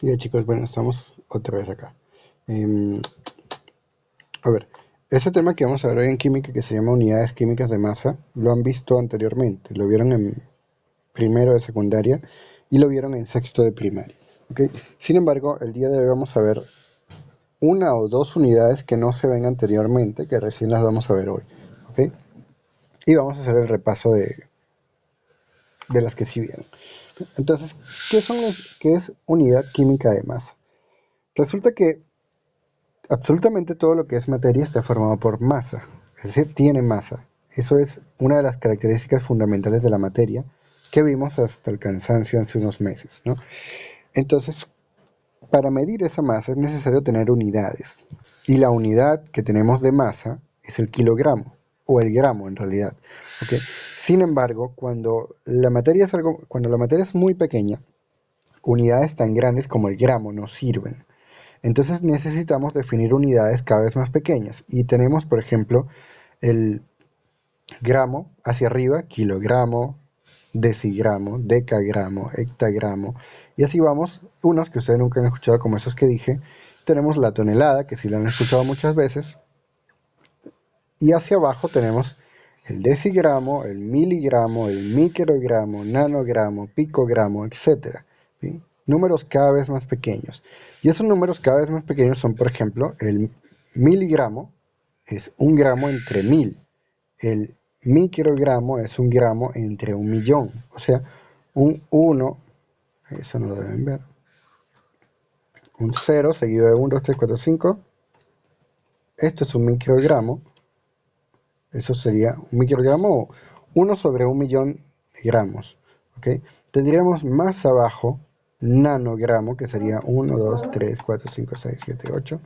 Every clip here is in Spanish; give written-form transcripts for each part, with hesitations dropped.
Y ya chicos, bueno, estamos otra vez acá. Em, a ver, ese tema que vamos a ver hoy en química que se llama unidades químicas de masa, lo han visto anteriormente, lo vieron en primero de secundaria y lo vieron en sexto de primaria. ¿Ok? Sin embargo, el día de hoy vamos a ver una o dos unidades que no se ven anteriormente, que recién las vamos a ver hoy. ¿Ok? Y vamos a hacer el repaso de las que sí vieron. Entonces, ¿qué es unidad química de masa? Resulta que absolutamente todo lo que es materia está formado por masa, es decir, tiene masa. Eso es una de las características fundamentales de la materia que vimos hasta el cansancio hace unos meses, ¿no? Entonces, para medir esa masa es necesario tener unidades. Y la unidad que tenemos de masa es el kilogramo, o el gramo en realidad. ¿Okay? Sin embargo, cuando la materia es muy pequeña, unidades tan grandes como el gramo no sirven. Entonces necesitamos definir unidades cada vez más pequeñas y tenemos, por ejemplo, el gramo hacia arriba, kilogramo, decigramo, decagramo, hectagramo, y así vamos, unos que ustedes nunca han escuchado como esos que dije. Tenemos la tonelada, que sí la han escuchado muchas veces, y hacia abajo tenemos el decigramo, el miligramo, el microgramo, nanogramo, picogramo, etcétera. ¿Sí? Números cada vez más pequeños. Y esos números cada vez más pequeños son, por ejemplo, el miligramo es un gramo entre 1000. El microgramo es un gramo entre 1.000.000. O sea, un 1, eso no lo deben ver, un 0 seguido de 1, 2, 3, 4, 5. Esto es un microgramo. Eso sería un microgramo o 1 sobre 1.000.000 de gramos. ¿Okay? Tendríamos más abajo nanogramo, que sería 1, 2, 3, 4, 5, 6, 7, 8.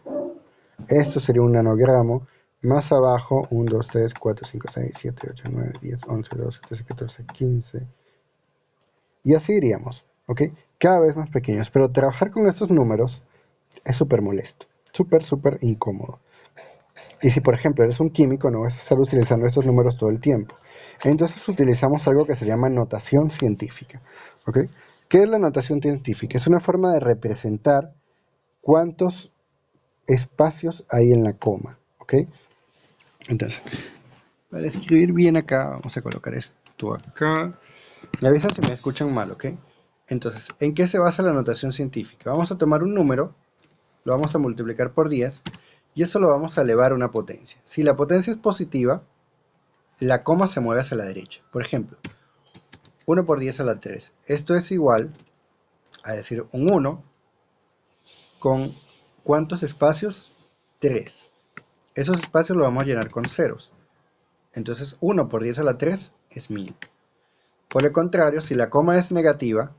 Esto sería un nanogramo. Más abajo 1, 2, 3, 4, 5, 6, 7, 8, 9, 10, 11, 12, 13, 14, 15. Y así iríamos. ¿Ok? Cada vez más pequeños. Pero trabajar con estos números es súper molesto. Súper, súper incómodo. Y si, por ejemplo, eres un químico, no vas a estar utilizando estos números todo el tiempo. Entonces utilizamos algo que se llama notación científica. ¿Ok? ¿Qué es la notación científica? Es una forma de representar cuántos espacios hay en la coma. ¿Ok? Entonces, para escribir bien acá, vamos a colocar esto acá. Me avisan si me escuchan mal, ¿ok? Entonces, ¿en qué se basa la notación científica? Vamos a tomar un número, lo vamos a multiplicar por 10 y eso lo vamos a elevar a una potencia. Si la potencia es positiva, la coma se mueve hacia la derecha. Por ejemplo, 1 por 10 a la 3. Esto es igual a decir un 1 con ¿cuántos espacios? 3. Esos espacios los vamos a llenar con ceros. Entonces 1 por 10 a la 3 es 1000. Por el contrario, si la coma es negativa,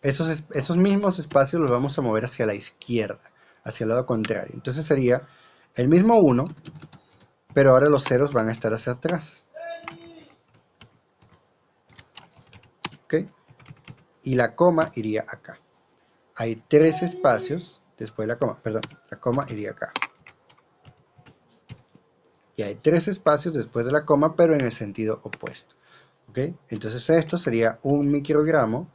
esos mismos espacios los vamos a mover hacia la izquierda, hacia el lado contrario. Entonces sería el mismo 1, pero ahora los ceros van a estar hacia atrás. ¿Ok? Y la coma iría acá. Hay 3 espacios después de la coma, perdón, la coma iría acá. Y hay 3 espacios después de la coma, pero en el sentido opuesto. ¿Ok? Entonces esto sería un microgramo,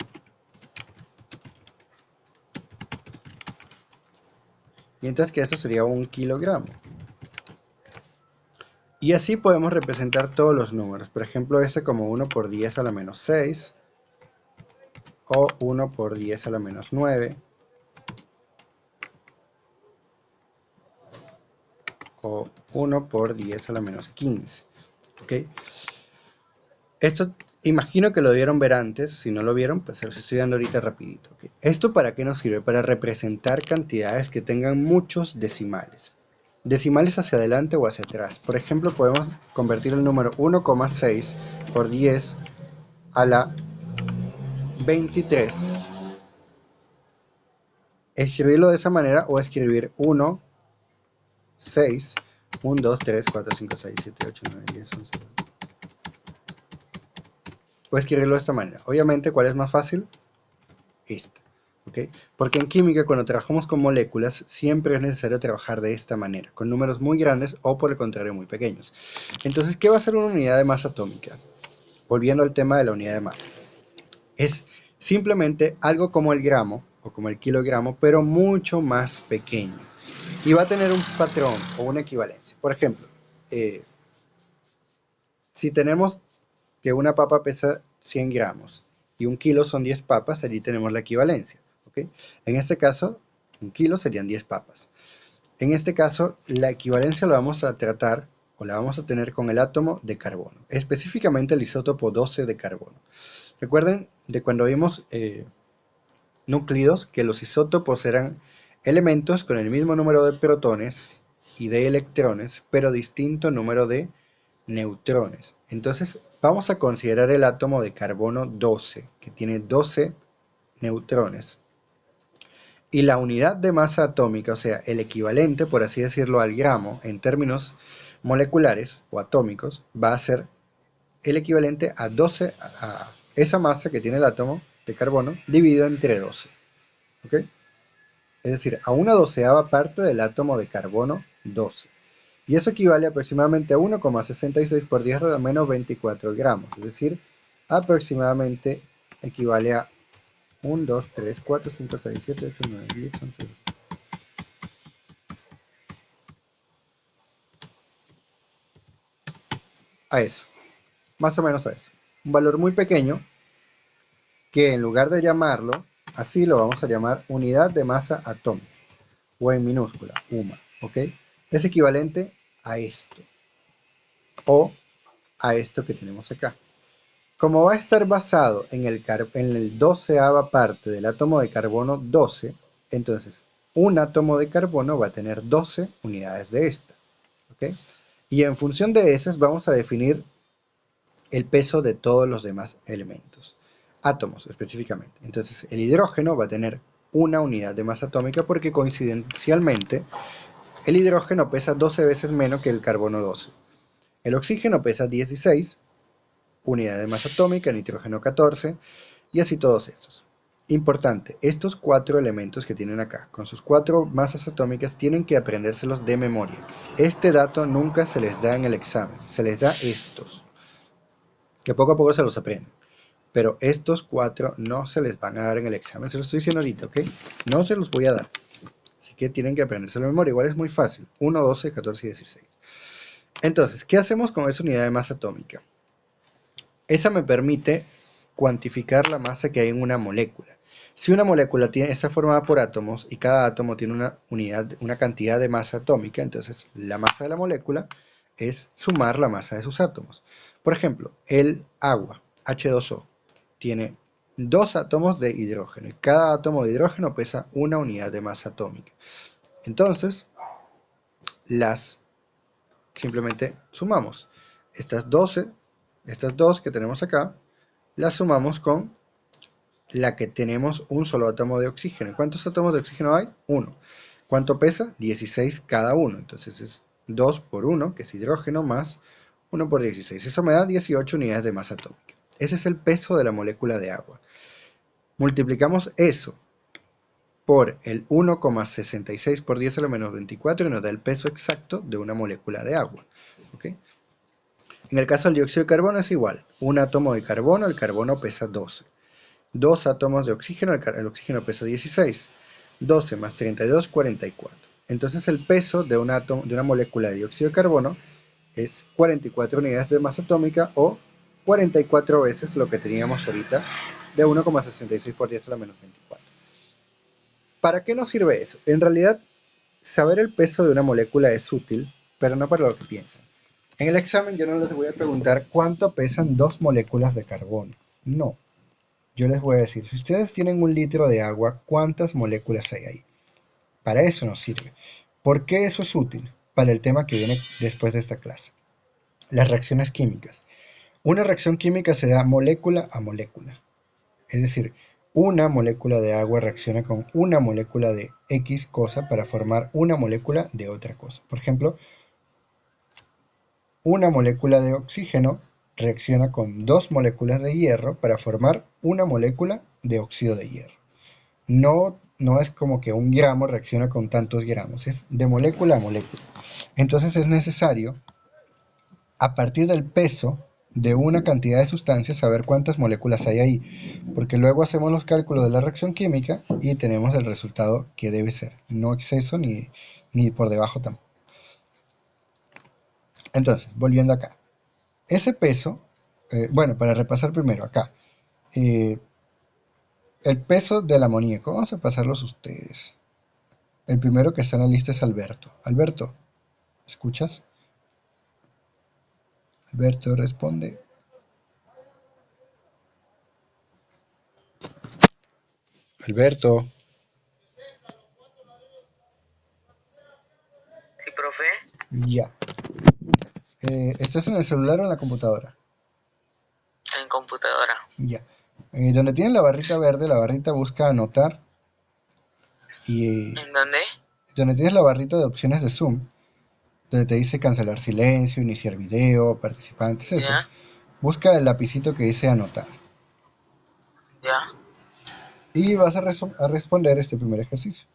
mientras que esto sería un kilogramo. Y así podemos representar todos los números. Por ejemplo, este como 1 por 10 a la menos 6, o 1 por 10 a la menos 9, o 1 por 10 a la menos 15. ¿Ok? Esto imagino que lo debieron ver antes. Si no lo vieron, pues se los estoy dando ahorita rapidito. ¿Okay? ¿Esto para qué nos sirve? Para representar cantidades que tengan muchos decimales. Decimales hacia adelante o hacia atrás. Por ejemplo, podemos convertir el número 1,6 por 10 a la 23. Escribirlo de esa manera o escribir 1, 6, 1, 2, 3, 4, 5, 6, 7, 8, 9, 10, 11, 12. O escribirlo de esta manera. Obviamente, ¿cuál es más fácil? Esta. ¿Okay? Porque en química, cuando trabajamos con moléculas, siempre es necesario trabajar de esta manera, con números muy grandes o por el contrario muy pequeños. Entonces, ¿qué va a ser una unidad de masa atómica? volviendo al tema de la unidad de masa, es simplemente algo como el gramo o como el kilogramo, pero mucho más pequeño. Y va a tener un patrón o una equivalencia. Por ejemplo, si tenemos que una papa pesa 100 gramos y un kilo son 10 papas, allí tenemos la equivalencia. ¿Okay? En este caso, un kilo serían 10 papas. En este caso, la equivalencia la vamos a tratar o la vamos a tener con el átomo de carbono, específicamente el isótopo 12 de carbono. Recuerden de cuando vimos núcleos que los isótopos eran elementos con el mismo número de protones y de electrones, pero distinto número de neutrones. Entonces vamos a considerar el átomo de carbono 12, que tiene 12 neutrones. Y la unidad de masa atómica, o sea, el equivalente, por así decirlo, al gramo en términos moleculares o atómicos, va a ser el equivalente a 12, a esa masa que tiene el átomo de carbono dividido entre 12. ¿Ok? Es decir, a una doceava parte del átomo de carbono 12. Y eso equivale aproximadamente a 1,66 por 10 a la menos 24 gramos. Es decir, aproximadamente equivale a 1, 2, 3, 4, 5, 6, 7, 8, 9, 10, 11. A eso, más o menos a eso. Un valor muy pequeño que en lugar de llamarlo así lo vamos a llamar unidad de masa atómica o en minúscula, UMA. ¿Ok? Es equivalente a esto o a esto que tenemos acá. Como va a estar basado en el 12ava parte del átomo de carbono 12, entonces un átomo de carbono va a tener 12 unidades de esta. ¿Okay? Y en función de esas vamos a definir el peso de todos los demás elementos. Átomos específicamente. Entonces el hidrógeno va a tener una unidad de masa atómica porque coincidencialmente el hidrógeno pesa 12 veces menos que el carbono 12. El oxígeno pesa 16 unidad de masa atómica, el nitrógeno 14, y así todos estos. Importante, estos 4 elementos que tienen acá, con sus 4 masas atómicas, tienen que aprendérselos de memoria. Este dato nunca se les da en el examen, se les da estos, que poco a poco se los aprenden. Pero estos 4 no se les van a dar en el examen, se los estoy diciendo ahorita, ¿ok? No se los voy a dar. Así que tienen que aprendérselo de memoria, igual es muy fácil, 1, 12, 14 y 16. Entonces, ¿qué hacemos con esa unidad de masa atómica? Esa me permite cuantificar la masa que hay en una molécula. Si una molécula está formada por átomos y cada átomo tiene una cantidad de masa atómica, entonces la masa de la molécula es sumar la masa de sus átomos. Por ejemplo, el agua, H2O, tiene 2 átomos de hidrógeno y cada átomo de hidrógeno pesa una unidad de masa atómica. Entonces, las simplemente sumamos. Estas 2 que tenemos acá, las sumamos con la que tenemos un solo átomo de oxígeno. ¿Cuántos átomos de oxígeno hay? 1. ¿Cuánto pesa? 16 cada uno. Entonces es 2 por 1, que es hidrógeno, más 1 por 16. Eso me da 18 unidades de masa atómica. Ese es el peso de la molécula de agua. Multiplicamos eso por el 1,66 por 10 a la menos 24 y nos da el peso exacto de una molécula de agua. ¿Okay? En el caso del dióxido de carbono es igual. Un átomo de carbono, el carbono pesa 12. 2 átomos de oxígeno, el oxígeno pesa 16. 12 más 32, 44. Entonces el peso de una molécula de dióxido de carbono es 44 unidades de masa atómica o 44 veces lo que teníamos ahorita de 1,66 por 10 a la menos 24. ¿Para qué nos sirve eso? En realidad, saber el peso de una molécula es útil, pero no para lo que piensan. En el examen yo no les voy a preguntar cuánto pesan 2 moléculas de carbono. No. Yo les voy a decir, si ustedes tienen un litro de agua, ¿cuántas moléculas hay ahí? Para eso nos sirve. ¿Por qué eso es útil? Para el tema que viene después de esta clase. Las reacciones químicas. Una reacción química se da molécula a molécula. Es decir, una molécula de agua reacciona con una molécula de X cosa para formar una molécula de otra cosa. Por ejemplo, una molécula de oxígeno reacciona con 2 moléculas de hierro para formar una molécula de óxido de hierro. No es como que un gramo reacciona con tantos gramos, es de molécula a molécula. Entonces es necesario, a partir del peso de una cantidad de sustancias, saber cuántas moléculas hay ahí, porque luego hacemos los cálculos de la reacción química y tenemos el resultado que debe ser, no exceso ni por debajo tampoco. Entonces, volviendo acá, ese peso, bueno, para repasar primero acá, eh, el peso del amoníaco, vamos a pasarlos ustedes. El primero que está en la lista es Alberto. Alberto, ¿escuchas? Alberto responde. Alberto. Sí, profe. Ya. ¿Estás en el celular o en la computadora? En computadora. Ya. Donde tienes la barrita verde, la barrita busca anotar. Y ¿En dónde? donde tienes la barrita de opciones de Zoom, donde te dice cancelar silencio, iniciar video, participantes, eso. Ya, Busca el lapicito que dice anotar. ya. Y vas a responder este primer ejercicio.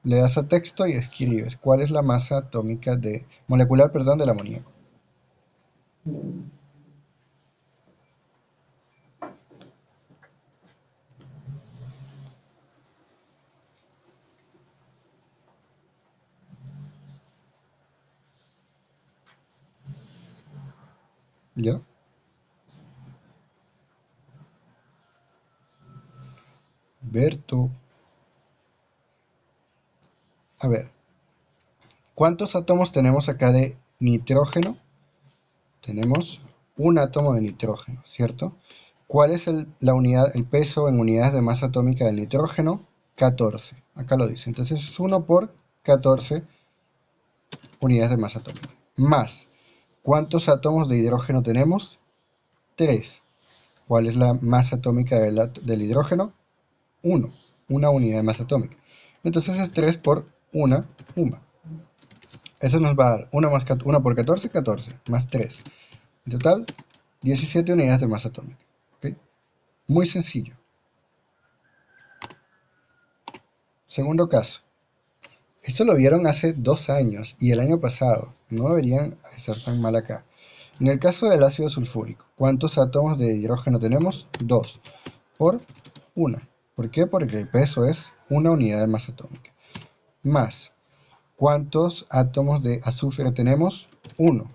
Le das a texto y escribes cuál es la masa atómica molecular, perdón, del amoníaco. ¿Ya? Berto. A ver, ¿cuántos átomos tenemos acá de nitrógeno? Tenemos un átomo de nitrógeno, ¿cierto? ¿Cuál es la unidad, el peso en unidades de masa atómica del nitrógeno? 14. Acá lo dice. Entonces es 1 por 14 unidades de masa atómica. Más, ¿cuántos átomos de hidrógeno tenemos? 3. ¿Cuál es la masa atómica del hidrógeno? 1. Una unidad de masa atómica. Entonces es 3 por 1. Eso nos va a dar 1 por 14, 14, más 3. En total, 17 unidades de masa atómica. ¿Okay? Muy sencillo. Segundo caso. Esto lo vieron hace 2 años y el año pasado. No deberían estar tan mal acá. En el caso del ácido sulfúrico, ¿cuántos átomos de hidrógeno tenemos? 2 por 1. ¿Por qué? Porque el peso es una unidad de masa atómica. Más, ¿cuántos átomos de azufre tenemos? 1.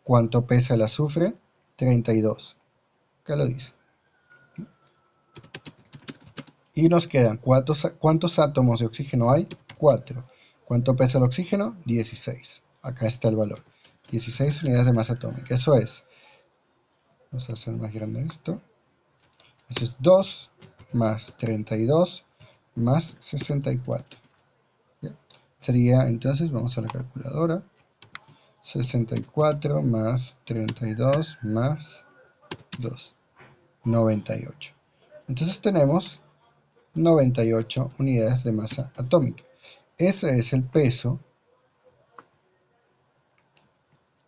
¿Cuánto pesa el azufre? 32. Acá lo dice. Y nos quedan, ¿cuántos átomos de oxígeno hay? 4. ¿Cuánto pesa el oxígeno? 16. Acá está el valor. 16 unidades de masa atómica. Eso es, vamos a hacer más grande esto. Eso es 2 más 32 más 64. ¿Ya? Sería, entonces, vamos a la calculadora. 64 más 32 más 2. 98. Entonces tenemos 98 unidades de masa atómica. Ese es el peso.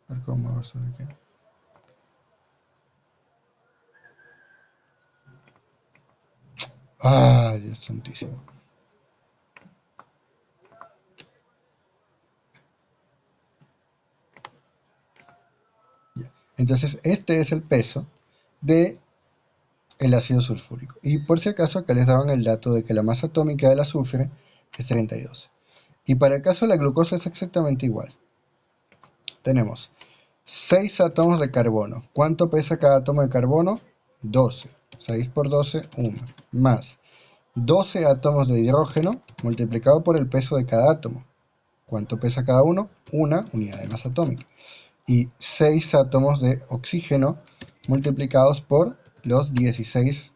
A ver cómo vamos a ver aquí. ¡Ay, Dios santísimo! Ya. Entonces, este es el peso de el ácido sulfúrico. Y por si acaso, acá les daban el dato de que la masa atómica del azufre es 32. Y para el caso de la glucosa es exactamente igual. Tenemos 6 átomos de carbono. ¿Cuánto pesa cada átomo de carbono? 12. 6 por 12, 1. Más 12 átomos de hidrógeno multiplicado por el peso de cada átomo. ¿Cuánto pesa cada uno? Una unidad de masa atómica. Y 6 átomos de oxígeno multiplicados por los 16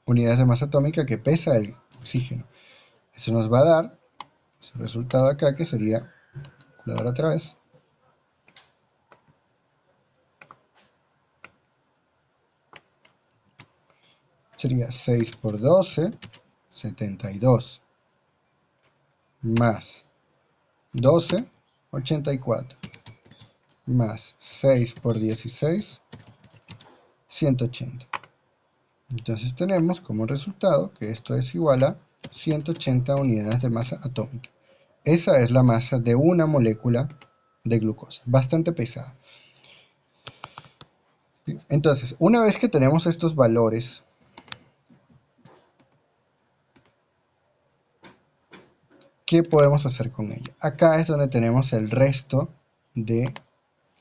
unidades de masa atómica que pesa el oxígeno. Eso nos va a dar ese resultado acá, que sería, calculadora otra vez, sería 6 por 12, 72, más 12, 84, más 6 por 16, 180. Entonces tenemos como resultado que esto es igual a 180 unidades de masa atómica. Esa es la masa de una molécula de glucosa, bastante pesada. Entonces, una vez que tenemos estos valores, ¿qué podemos hacer con ello? Acá es donde tenemos el resto de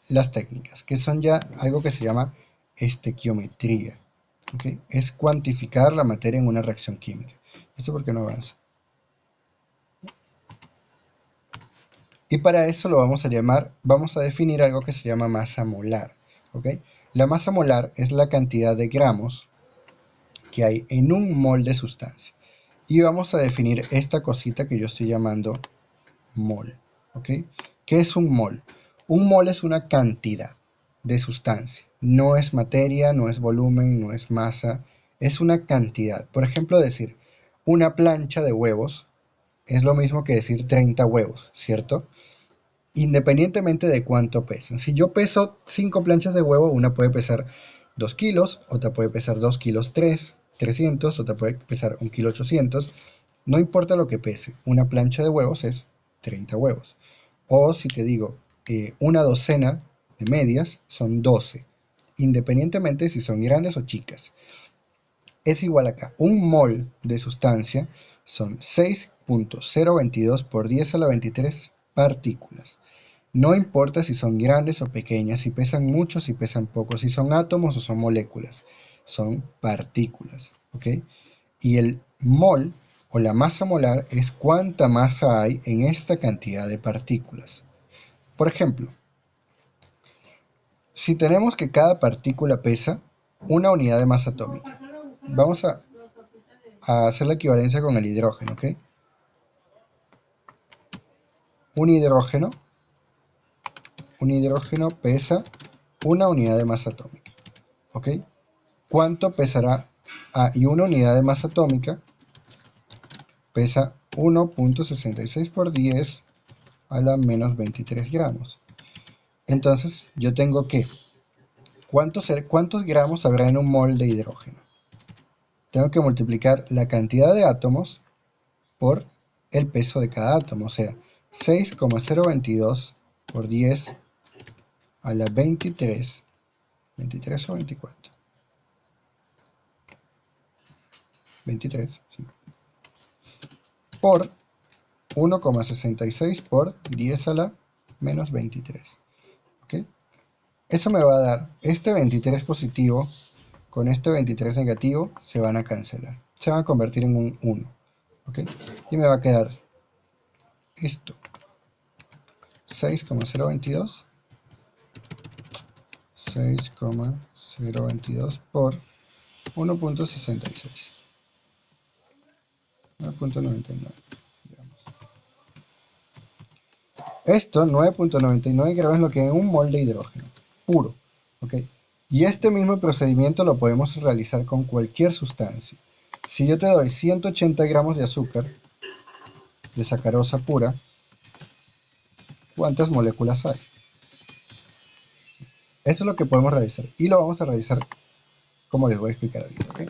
las técnicas, que son ya algo que se llama estequiometría. ¿Okay? Es cuantificar la materia en una reacción química. ¿Esto por qué no avanza? Y para eso lo vamos a llamar, vamos a definir algo que se llama masa molar. ¿Okay? La masa molar es la cantidad de gramos que hay en un mol de sustancia. Y vamos a definir esta cosita que yo estoy llamando mol. ¿Ok? ¿Qué es un mol? Un mol es una cantidad de sustancia. No es materia, no es volumen, no es masa. Es una cantidad. Por ejemplo, decir una plancha de huevos es lo mismo que decir 30 huevos, ¿cierto? Independientemente de cuánto pesan. Si yo peso 5 planchas de huevo, una puede pesar 2 kilos, otra puede pesar 2 kilos 300, otra puede pesar 1 kilo 800. No importa lo que pese, una plancha de huevos es 30 huevos. O si te digo, una docena de medias son 12, independientemente si son grandes o chicas. Es igual acá, un mol de sustancia son 6.022 por 10 a la 23 partículas. No importa si son grandes o pequeñas, si pesan mucho, si pesan poco, si son átomos o son moléculas, son partículas, ¿ok? Y el mol o la masa molar es cuánta masa hay en esta cantidad de partículas. Por ejemplo, si tenemos que cada partícula pesa una unidad de masa atómica, vamos a hacer la equivalencia con el hidrógeno, ¿ok? Un hidrógeno pesa una unidad de masa atómica, ¿ok? ¿Cuánto pesará? Y una unidad de masa atómica pesa 1.66 por 10 a la menos 23 gramos. Entonces, yo tengo que, ¿cuántos gramos habrá en un mol de hidrógeno? Tengo que multiplicar la cantidad de átomos por el peso de cada átomo, o sea, 6,022 por 10 a la 23, 23 o 24, 23, sí, por 1,66 por 10 a la menos 23. ¿Okay? Eso me va a dar este 23 positivo con este 23 negativo, se van a cancelar. Se van a convertir en un 1. ¿Okay? Y me va a quedar esto. 6,022 por 1.66. 9.99. Esto, 9.99 gramos, es lo que es un mol de hidrógeno puro. ¿Okay? Y este mismo procedimiento lo podemos realizar con cualquier sustancia. Si yo te doy 180 gramos de azúcar, de sacarosa pura, ¿cuántas moléculas hay? Eso es lo que podemos realizar. Y lo vamos a realizar como les voy a explicar ahorita. ¿Okay?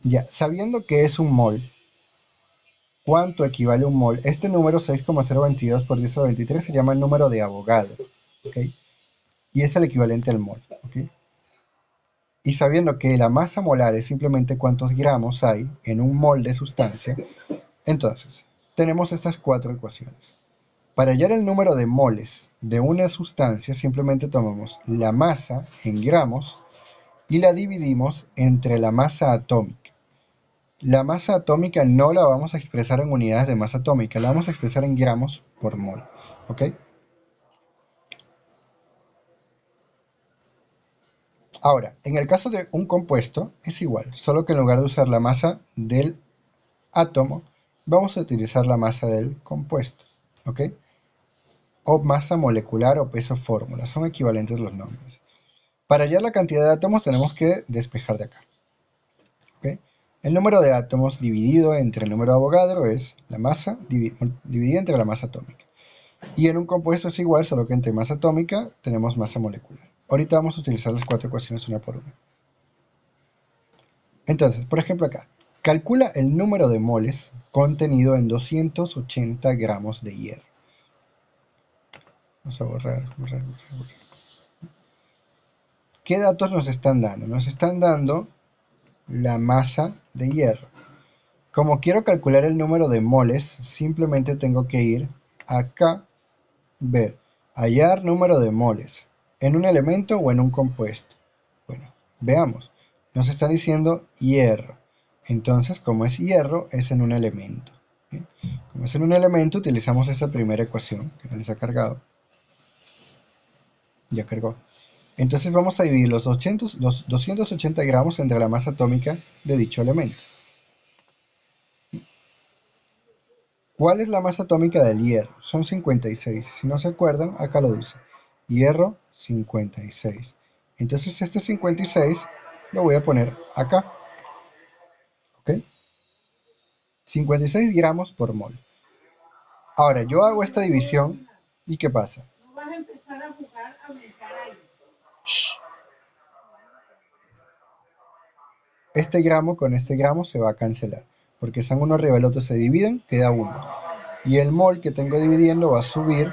Ya, sabiendo que es un mol, ¿cuánto equivale un mol? Este número 6,022 por 10 a la 23 se llama el número de Avogadro. ¿Okay? Y es el equivalente al mol. ¿Okay? Y sabiendo que la masa molar es simplemente cuántos gramos hay en un mol de sustancia, entonces tenemos estas 4 ecuaciones. Para hallar el número de moles de una sustancia, simplemente tomamos la masa en gramos y la dividimos entre la masa atómica. La masa atómica no la vamos a expresar en unidades de masa atómica, la vamos a expresar en gramos por mol. ¿Ok? Ahora, en el caso de un compuesto es igual, solo que en lugar de usar la masa del átomo, vamos a utilizar la masa del compuesto. ¿Ok? O masa molecular o peso fórmula, son equivalentes los nombres. Para hallar la cantidad de átomos tenemos que despejar de acá. ¿Okay? El número de átomos dividido entre el número de Avogadro es la masa dividida entre la masa atómica. Y en un compuesto es igual, solo que entre masa atómica tenemos masa molecular. Ahorita vamos a utilizar las 4 ecuaciones una por una. Entonces, por ejemplo acá, Calcula el número de moles contenido en 280 gramos de hierro. Vamos a borrar. ¿Qué datos nos están dando? Nos están dando la masa de hierro. Como quiero calcular el número de moles, simplemente tengo que ir acá, ver, hallar número de moles, en un elemento o en un compuesto. Bueno, veamos. Nos están diciendo hierro. Entonces, como es hierro, es en un elemento. ¿Bien? Como es en un elemento, utilizamos esa primera ecuación que nos ha cargado. Ya cargó. Entonces vamos a dividir los 280 gramos entre la masa atómica de dicho elemento. ¿Cuál es la masa atómica del hierro? Son 56. Si no se acuerdan, acá lo dice. Hierro 56. Entonces este 56 lo voy a poner acá. ¿Ok? 56 gramos por mol. Ahora yo hago esta división y ¿qué pasa? Shh. Este gramo con este gramo se va a cancelar. Porque son uno arriba, el otro se dividen, queda 1. Y el mol que tengo dividiendo va a subir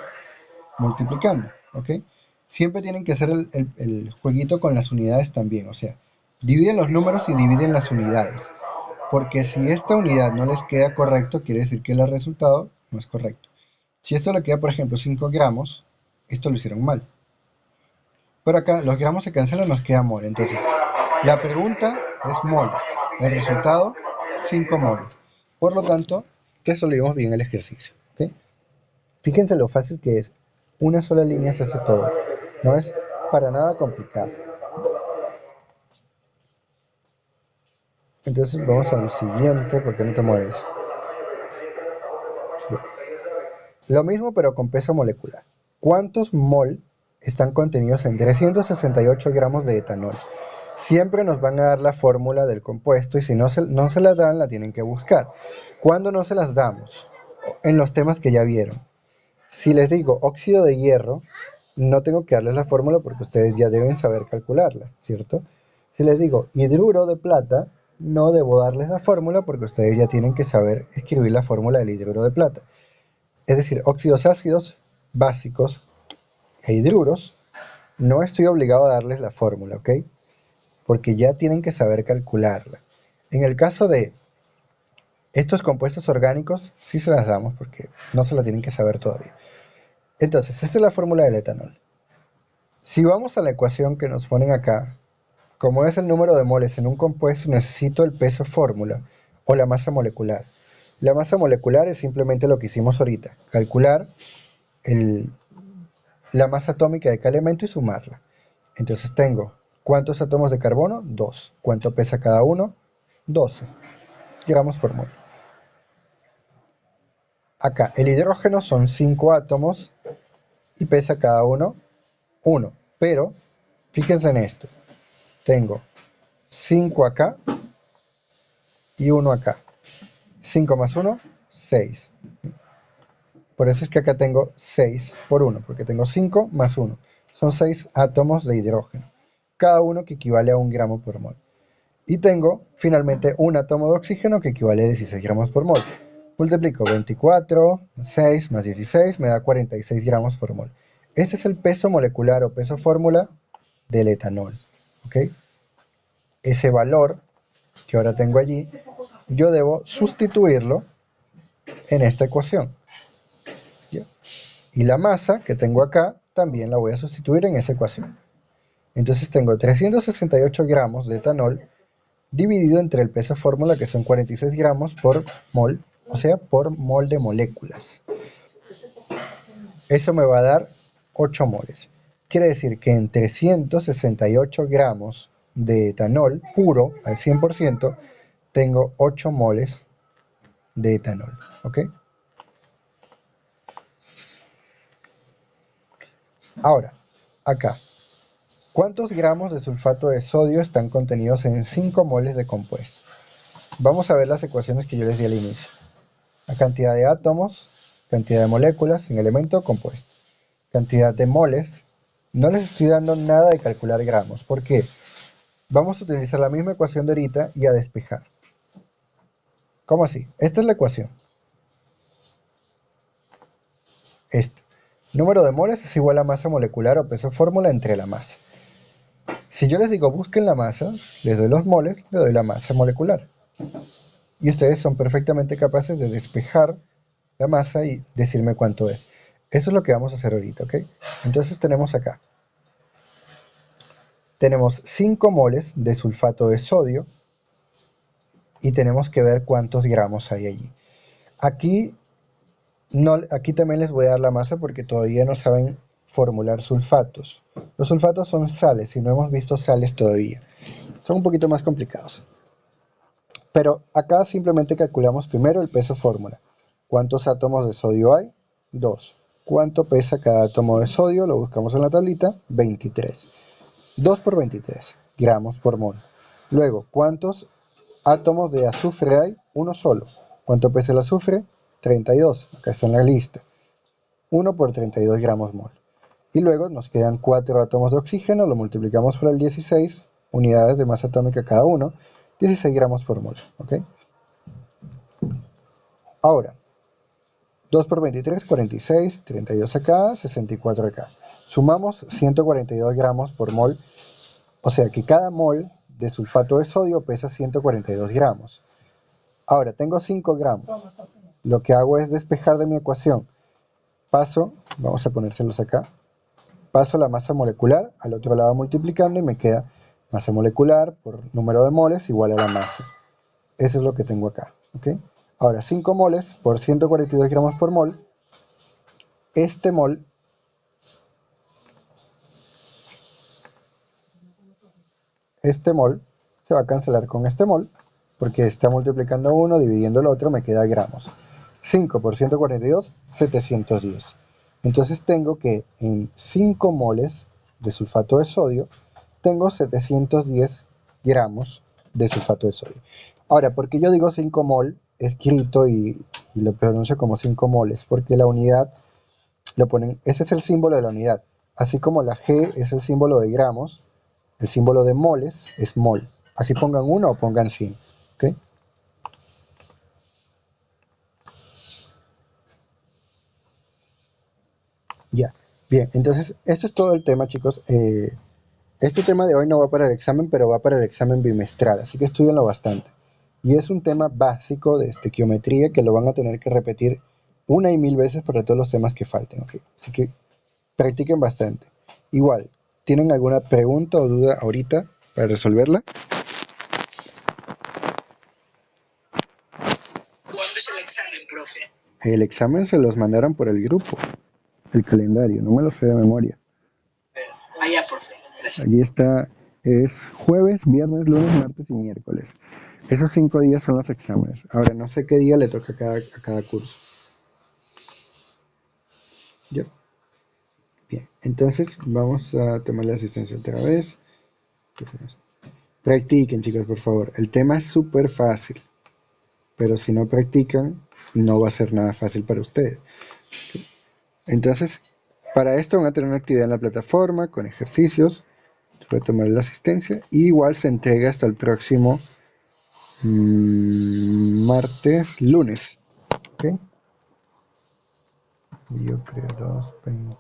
multiplicando, ¿ok? Siempre tienen que hacer el jueguito con las unidades también, o sea, dividen los números y dividen las unidades, porque si esta unidad no les queda correcto, quiere decir que el resultado no es correcto. Si esto le queda, por ejemplo, 5 gramos, esto lo hicieron mal. Pero acá los gramos se cancelan, nos queda mol. Entonces, la pregunta es moles, el resultado 5 moles. Por lo tanto, resolvimos bien el ejercicio, ¿ok? Fíjense lo fácil que es. Una sola línea se hace todo. No es para nada complicado. Entonces vamos al siguiente, porque no te mueves. Bien. Lo mismo pero con peso molecular. ¿Cuántos mol están contenidos en 368 gramos de etanol? Siempre nos van a dar la fórmula del compuesto y si no se la dan, la tienen que buscar. ¿Cuándo no se las damos? En los temas que ya vieron. Si les digo óxido de hierro, no tengo que darles la fórmula porque ustedes ya deben saber calcularla, ¿cierto? Si les digo hidruro de plata, no debo darles la fórmula porque ustedes ya tienen que saber escribir la fórmula del hidruro de plata. Es decir, óxidos ácidos básicos e hidruros, no estoy obligado a darles la fórmula, ¿ok? Porque ya tienen que saber calcularla. En el caso de estos compuestos orgánicos, sí se las damos porque no se la tienen que saber todavía. Entonces, esta es la fórmula del etanol. Si vamos a la ecuación que nos ponen acá, como es el número de moles en un compuesto, necesito el peso fórmula o la masa molecular. La masa molecular es simplemente lo que hicimos ahorita, calcular la masa atómica de cada elemento y sumarla. Entonces tengo, ¿cuántos átomos de carbono? 2. ¿Cuánto pesa cada uno? 12 gramos por mol. Acá, el hidrógeno son 5 átomos y pesa cada uno 1. Pero, fíjense en esto. Tengo 5 acá y 1 acá. 5 más 1, 6. Por eso es que acá tengo 6 por 1, porque tengo 5 más 1. Son 6 átomos de hidrógeno, cada uno que equivale a 1 gramo por mol. Y tengo finalmente un átomo de oxígeno que equivale a 16 gramos por mol. Multiplico 24 más 6 más 16, me da 46 gramos por mol. Este es el peso molecular o peso fórmula del etanol. ¿Ok? Ese valor que ahora tengo allí, yo debo sustituirlo en esta ecuación. ¿Ya? Y la masa que tengo acá también la voy a sustituir en esa ecuación. Entonces tengo 368 gramos de etanol dividido entre el peso fórmula, que son 46 gramos por mol, o sea, por mol de moléculas. Eso me va a dar 8 moles. Quiere decir que en 368 gramos de etanol puro, al 100%, tengo 8 moles de etanol. ¿Ok? Ahora, acá, ¿cuántos gramos de sulfato de sodio están contenidos en 5 moles de compuesto? Vamos a ver las ecuaciones que yo les di al inicio. La cantidad de átomos, cantidad de moléculas en elemento compuesto. Cantidad de moles. No les estoy dando nada de calcular gramos. ¿Por qué? Vamos a utilizar la misma ecuación de ahorita y a despejar. ¿Cómo así? Esta es la ecuación. Esto. Número de moles es igual a masa molecular o peso fórmula entre la masa. Si yo les digo busquen la masa, les doy los moles, les doy la masa molecular. Y ustedes son perfectamente capaces de despejar la masa y decirme cuánto es. Eso es lo que vamos a hacer ahorita, ¿ok? Entonces tenemos acá. Tenemos 5 moles de sulfato de sodio y tenemos que ver cuántos gramos hay allí. Aquí también les voy a dar la masa porque todavía no saben formular sulfatos. Los sulfatos son sales y no hemos visto sales todavía. Son un poquito más complicados. Pero acá simplemente calculamos primero el peso fórmula. ¿Cuántos átomos de sodio hay? 2. ¿Cuánto pesa cada átomo de sodio? Lo buscamos en la tablita. 23. 2 por 23 gramos por mol. Luego, ¿cuántos átomos de azufre hay? Uno solo. ¿Cuánto pesa el azufre? 32. Acá está en la lista. 1 por 32 gramos mol. Y luego nos quedan 4 átomos de oxígeno, lo multiplicamos por el 16 unidades de masa atómica cada uno, 16 gramos por mol. ¿Ok? Ahora, 2 por 23, 46, 32 acá, 64 acá. Sumamos 142 gramos por mol, o sea que cada mol de sulfato de sodio pesa 142 gramos. Ahora, tengo 5 gramos. Lo que hago es despejar de mi ecuación. Paso, vamos a ponérselos acá, paso la masa molecular al otro lado multiplicando y me queda masa molecular por número de moles igual a la masa. Eso es lo que tengo acá. ¿Ok? Ahora, 5 moles por 142 gramos por mol. Este mol se va a cancelar con este mol porque está multiplicando uno, dividiendo el otro, me queda gramos. 5 por 142, 710. Entonces tengo que en 5 moles de sulfato de sodio, tengo 710 gramos de sulfato de sodio. Ahora, ¿por qué yo digo 5 mol escrito y lo pronuncio como 5 moles? Porque la unidad lo ponen, ese es el símbolo de la unidad. Así como la G es el símbolo de gramos, el símbolo de moles es mol. Así pongan 1 o pongan 100. ¿Ok? Ya. Bien, entonces, esto es todo el tema, chicos. Este tema de hoy no va para el examen, pero va para el examen bimestral, así que estudianlo bastante. Y es un tema básico de estequiometría que lo van a tener que repetir una y mil veces para todos los temas que falten, ¿ok? Así que practiquen bastante. Igual, ¿tienen alguna pregunta o duda ahorita para resolverla? ¿Cuándo es el examen, profe? El examen se los mandaron por el grupo, el calendario, no me lo sé de memoria. Allá, profe. Gracias. Allí está, es jueves, viernes, lunes, martes y miércoles. Esos 5 días son los exámenes. Ahora, no sé qué día le toca a cada curso. ¿Ya? Bien, entonces vamos a tomar la asistencia otra vez. Practiquen, chicos, por favor. El tema es súper fácil, pero si no practican, no va a ser nada fácil para ustedes. Entonces, para esto van a tener una actividad en la plataforma con ejercicios. Voy a tomar la asistencia y igual se entrega hasta el próximo lunes. ¿Ok? Yo creo 2, 20.